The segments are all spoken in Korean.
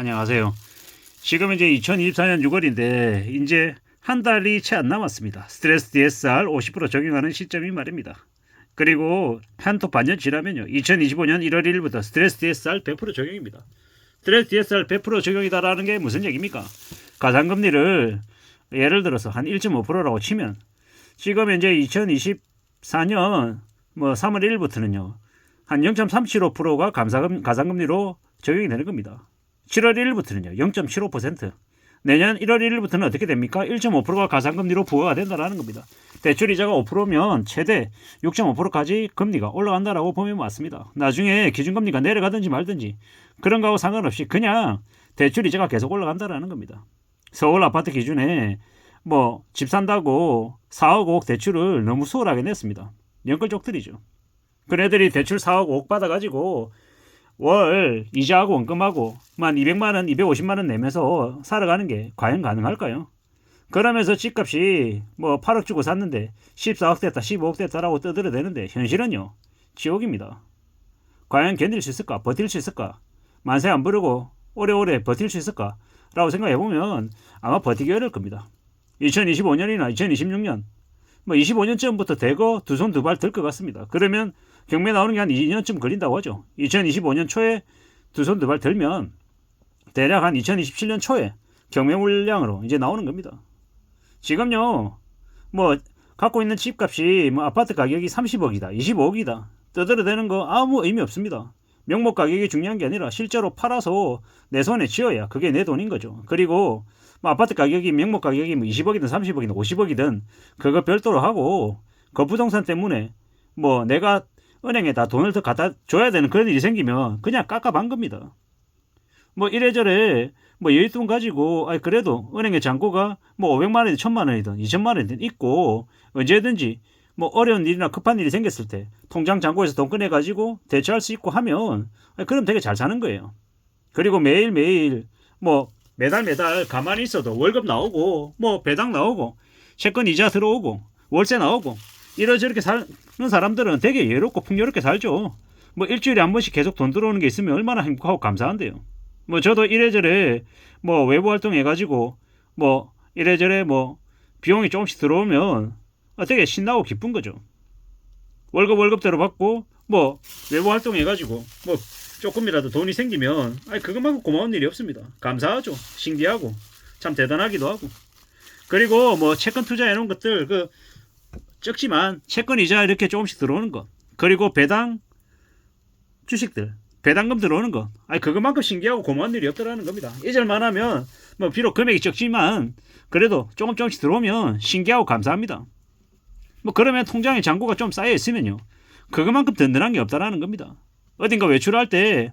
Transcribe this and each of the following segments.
안녕하세요. 지금 이제 2024년 6월인데 이제 한 달이 채 안 남았습니다. 스트레스 DSR 50% 적용하는 시점이 말입니다. 그리고 한 또 반년 지나면요. 2025년 1월 1일부터 스트레스 DSR 100% 적용입니다. 스트레스 DSR 100% 적용이다라는 게 무슨 얘기입니까? 가상금리를 예를 들어서 한 1.5%라고 치면 지금 이제 2024년 3월 1일부터는요. 한 0.375%가 가상금리로 적용이 되는 겁니다. 7월 1일부터는요. 0.75%. 내년 1월 1일부터는 어떻게 됩니까? 1.5%가 가상금리로 부과가 된다는 겁니다. 대출이자가 5%면 최대 6.5%까지 금리가 올라간다라고 보면 맞습니다. 나중에 기준금리가 내려가든지 말든지 그런 거하고 상관없이 그냥 대출이자가 계속 올라간다라는 겁니다. 서울 아파트 기준에 집 산다고 4억 5억 대출을 너무 수월하게 냈습니다. 연끌족들이죠. 그런 애들이 대출 4억 5억 받아가지고 월 이자하고 원금하고 만 200만원 250만원 내면서 살아가는 게 과연 가능할까요? 그러면서 집값이 8억 주고 샀는데 14억 됐다 15억 됐다라고 떠들어대는데 현실은요 지옥입니다. 과연 견딜 수 있을까? 버틸 수 있을까? 만세 안 부르고 오래오래 버틸 수 있을까? 라고 생각해보면 아마 버티기 어려울 겁니다. 2025년이나 2026년 25년쯤부터 대거 두 손 두 발 들 것 같습니다. 그러면 경매 나오는 게 한 2년쯤 걸린다고 하죠. 2025년 초에 두 손 두 발 들면 대략 한 2027년 초에 경매 물량으로 이제 나오는 겁니다. 지금요, 갖고 있는 집값이 아파트 가격이 30억이다, 25억이다 떠들어대는 거 아무 의미 없습니다. 명목 가격이 중요한 게 아니라 실제로 팔아서 내 손에 쥐어야 그게 내 돈인 거죠. 그리고 아파트 가격이 명목 가격이 20억이든 30억이든 50억이든 그거 별도로 하고 그 부동산 때문에 내가 은행에다 돈을 더 갖다 줘야 되는 그런 일이 생기면 그냥 깝깝한 겁니다. 이래저래 여윳돈 가지고 그래도 은행의 잔고가 500만 원이든 1000만 원이든 2000만 원이든 있고 언제든지 어려운 일이나 급한 일이 생겼을 때 통장 잔고에서 돈 꺼내 가지고 대처할 수 있고 하면 그럼 되게 잘 사는 거예요. 그리고 매일매일 매달 가만히 있어도 월급 나오고 배당 나오고 채권 이자 들어오고 월세 나오고 이러저렇게 사는 사람들은 되게 여유롭고 풍요롭게 살죠. 일주일에 한 번씩 계속 돈 들어오는 게 있으면 얼마나 행복하고 감사한데요. 저도 이래저래 외부 활동 해가지고 이래저래 비용이 조금씩 들어오면 되게 신나고 기쁜 거죠. 월급대로 받고 외부 활동 해가지고 조금이라도 돈이 생기면 그것만큼 고마운 일이 없습니다. 감사하죠. 신기하고 참 대단하기도 하고. 그리고 채권 투자해 놓은 것들 적지만 채권 이자 이렇게 조금씩 들어오는 것, 그리고 배당 주식들 배당금 들어오는 것, 그것만큼 신기하고 고마운 일이 없더라는 겁니다. 잊을만 하면 비록 금액이 적지만 그래도 조금씩 들어오면 신기하고 감사합니다. 그러면 통장에 잔고가 좀 쌓여 있으면요 그것만큼 든든한 게 없다라는 겁니다. 어딘가 외출할 때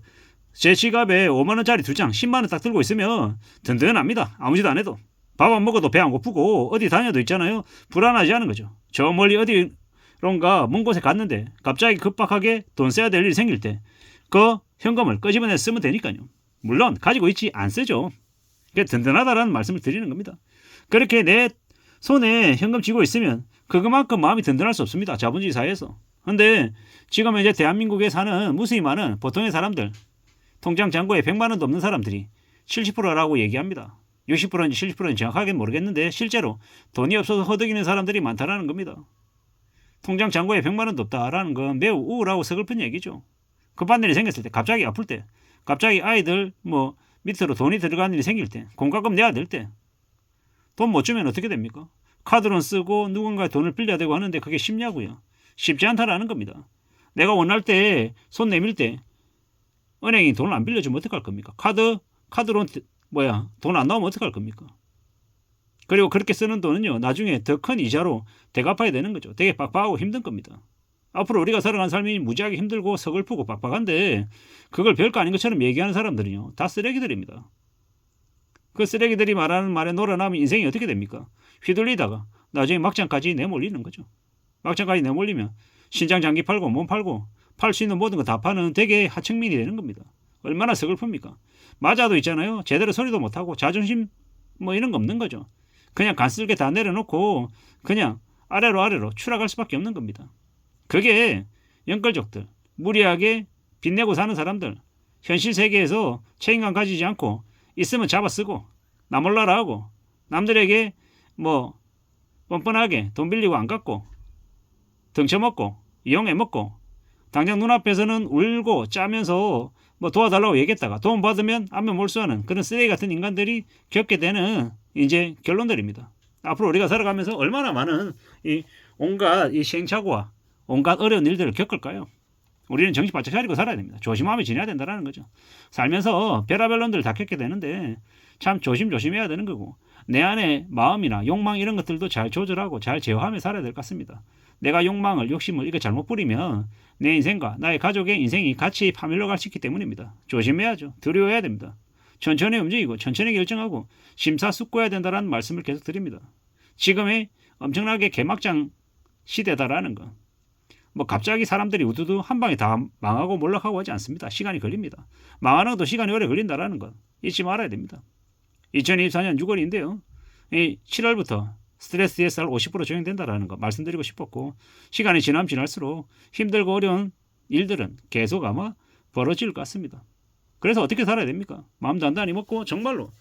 제 지갑에 5만원짜리 2장 10만원 딱 들고 있으면 든든합니다. 아무 짓도 안 해도. 밥 안 먹어도 배 안 고프고 어디 다녀도 있잖아요. 불안하지 않은 거죠. 저 멀리 어디론가 먼 곳에 갔는데 갑자기 급박하게 돈 써야 될 일이 생길 때 그 현금을 끄집어내서 쓰면 되니까요. 물론 가지고 있지 안 쓰죠. 그게 든든하다라는 말씀을 드리는 겁니다. 그렇게 내 손에 현금 쥐고 있으면 그것만큼 마음이 든든할 수 없습니다. 자본주의 사회에서. 근데 지금 이제 대한민국에 사는 무수히 많은 보통의 사람들, 통장 잔고에 100만 원도 없는 사람들이 70%라고 얘기합니다. 60%인지 70%인지 정확하게 모르겠는데 실제로 돈이 없어서 허덕이는 사람들이 많다라는 겁니다. 통장 잔고에 100만 원도 없다라는 건 매우 우울하고 서글픈 얘기죠. 급한 일이 생겼을 때, 갑자기 아플 때, 갑자기 아이들 밑으로 돈이 들어가는 일이 생길 때, 공과금 내야 될 때, 돈 못 주면 어떻게 됩니까? 카드론 쓰고 누군가의 돈을 빌려야 되고 하는데 그게 쉽냐고요. 쉽지 않다라는 겁니다. 내가 원할 때 손 내밀 때 은행이 돈을 안 빌려주면 어떡할 겁니까? 카드론 돈 안 나오면 어떡할 겁니까? 그리고 그렇게 쓰는 돈은요 나중에 더 큰 이자로 대갚아야 되는 거죠. 되게 빡빡하고 힘든 겁니다. 앞으로 우리가 살아가는 삶이 무지하게 힘들고 서글프고 빡빡한데 그걸 별거 아닌 것처럼 얘기하는 사람들은요 다 쓰레기들입니다. 그 쓰레기들이 말하는 말에 놀아나면 인생이 어떻게 됩니까? 휘둘리다가 나중에 막장까지 내몰리는 거죠. 막장까지 내몰리면 신장 장기 팔고 몸 팔고 팔 수 있는 모든 거 다 파는 되게 하층민이 되는 겁니다. 얼마나 서글픕니까? 맞아도 있잖아요. 제대로 소리도 못하고 자존심 이런 거 없는 거죠. 그냥 간쓸게 다 내려놓고 그냥 아래로 추락할 수밖에 없는 겁니다. 그게 연끌족들, 무리하게 빚내고 사는 사람들, 현실 세계에서 책임감 가지지 않고 있으면 잡아 쓰고 나 몰라라 하고 남들에게 뭐 뻔뻔하게 돈 빌리고 안 갚고 등쳐먹고 이용해 먹고 당장 눈앞에서는 울고 짜면서 뭐 도와달라고 얘기했다가 돈 받으면 안면 몰수하는 그런 쓰레기 같은 인간들이 겪게 되는 이제 결론들입니다. 앞으로 우리가 살아가면서 얼마나 많은 이 온갖 이 시행착오와 온갖 어려운 일들을 겪을까요? 우리는 정신 바짝 차리고 살아야 됩니다. 조심하며 지내야 된다는 거죠. 살면서 별의별 놈들 다 겪게 되는데 참 조심조심해야 되는 거고 내 안에 마음이나 욕망 이런 것들도 잘 조절하고 잘 제어하며 살아야 될 것 같습니다. 내가 욕망을 욕심을 이거 잘못 부리면 내 인생과 나의 가족의 인생이 같이 파멸로 갈 수 있기 때문입니다. 조심해야죠. 두려워해야 됩니다. 천천히 움직이고 천천히 결정하고 심사숙고해야 된다는 말씀을 계속 드립니다. 지금의 엄청나게 개막장 시대다라는 거. 뭐 갑자기 사람들이 우두두 한 방에 다 망하고 몰락하고 하지 않습니다. 시간이 걸립니다. 망하는 것도 시간이 오래 걸린다라는 것 잊지 말아야 됩니다. 2024년 6월인데요. 7월부터 스트레스 DSR 50% 적용된다라는 거 말씀드리고 싶었고 시간이 지나면 지날수록 힘들고 어려운 일들은 계속 아마 벌어질 것 같습니다. 그래서 어떻게 살아야 됩니까? 마음 단단히 먹고 정말로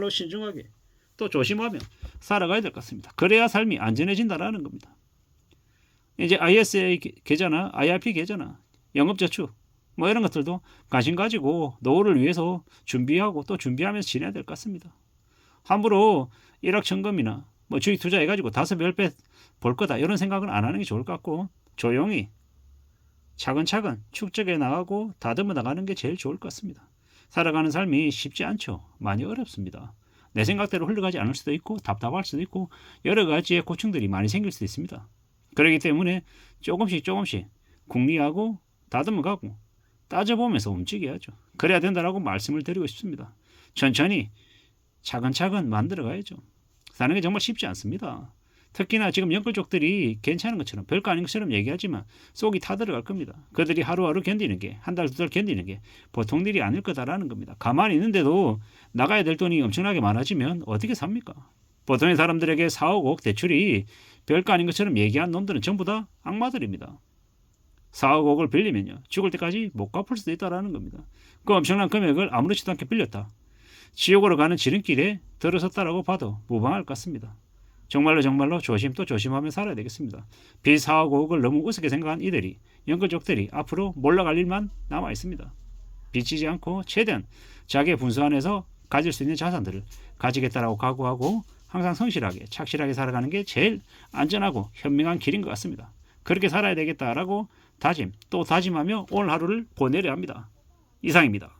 신중하게 또 조심하며 살아가야 될 것 같습니다. 그래야 삶이 안전해진다라는 겁니다. 이제 ISA 계좌나 IRP 계좌나 영업저축 뭐 이런 것들도 관심 가지고 노후를 위해서 준비하고 또 준비하면서 지내야 될 것 같습니다. 함부로 일확천금이나 뭐 주식 투자해가지고 5-10배 볼 거다 이런 생각은 안 하는 게 좋을 것 같고 조용히 차근차근 축적해 나가고 다듬어 나가는 게 제일 좋을 것 같습니다. 살아가는 삶이 쉽지 않죠. 많이 어렵습니다. 내 생각대로 흘러가지 않을 수도 있고 답답할 수도 있고 여러 가지의 고충들이 많이 생길 수도 있습니다. 그렇기 때문에 조금씩 궁리하고 다듬어가고 따져보면서 움직여야죠. 그래야 된다라고 말씀을 드리고 싶습니다. 천천히 차근차근 만들어가야죠. 사는 게 정말 쉽지 않습니다. 특히나 지금 연끌족들이 괜찮은 것처럼 별거 아닌 것처럼 얘기하지만 속이 타들어갈 겁니다. 그들이 하루하루 견디는 게 한 달, 2달 견디는 게 보통 일이 아닐 거다라는 겁니다. 가만히 있는데도 나가야 될 돈이 엄청나게 많아지면 어떻게 삽니까? 보통의 사람들에게 4억 5억 대출이 별거 아닌 것처럼 얘기한 놈들은 전부 다 악마들입니다. 4억 5억을 빌리면요 죽을 때까지 못 갚을 수도 있다는 겁니다. 그 엄청난 금액을 아무렇지도 않게 빌렸다. 지옥으로 가는 지름길에 들어섰다라고 봐도 무방할 것 같습니다. 정말로 조심 또 조심하며 살아야 되겠습니다. 빚 4억 5억을 너무 우습게 생각한 이들이 연끌족들이 앞으로 몰락갈 일만 남아 있습니다. 빚지지 않고 최대한 자기의 분수 안에서 가질 수 있는 자산들을 가지겠다라고 각오하고 항상 성실하게 착실하게 살아가는 게 제일 안전하고 현명한 길인 것 같습니다. 그렇게 살아야 되겠다라고 다짐 또 다짐하며 오늘 하루를 보내려 합니다. 이상입니다.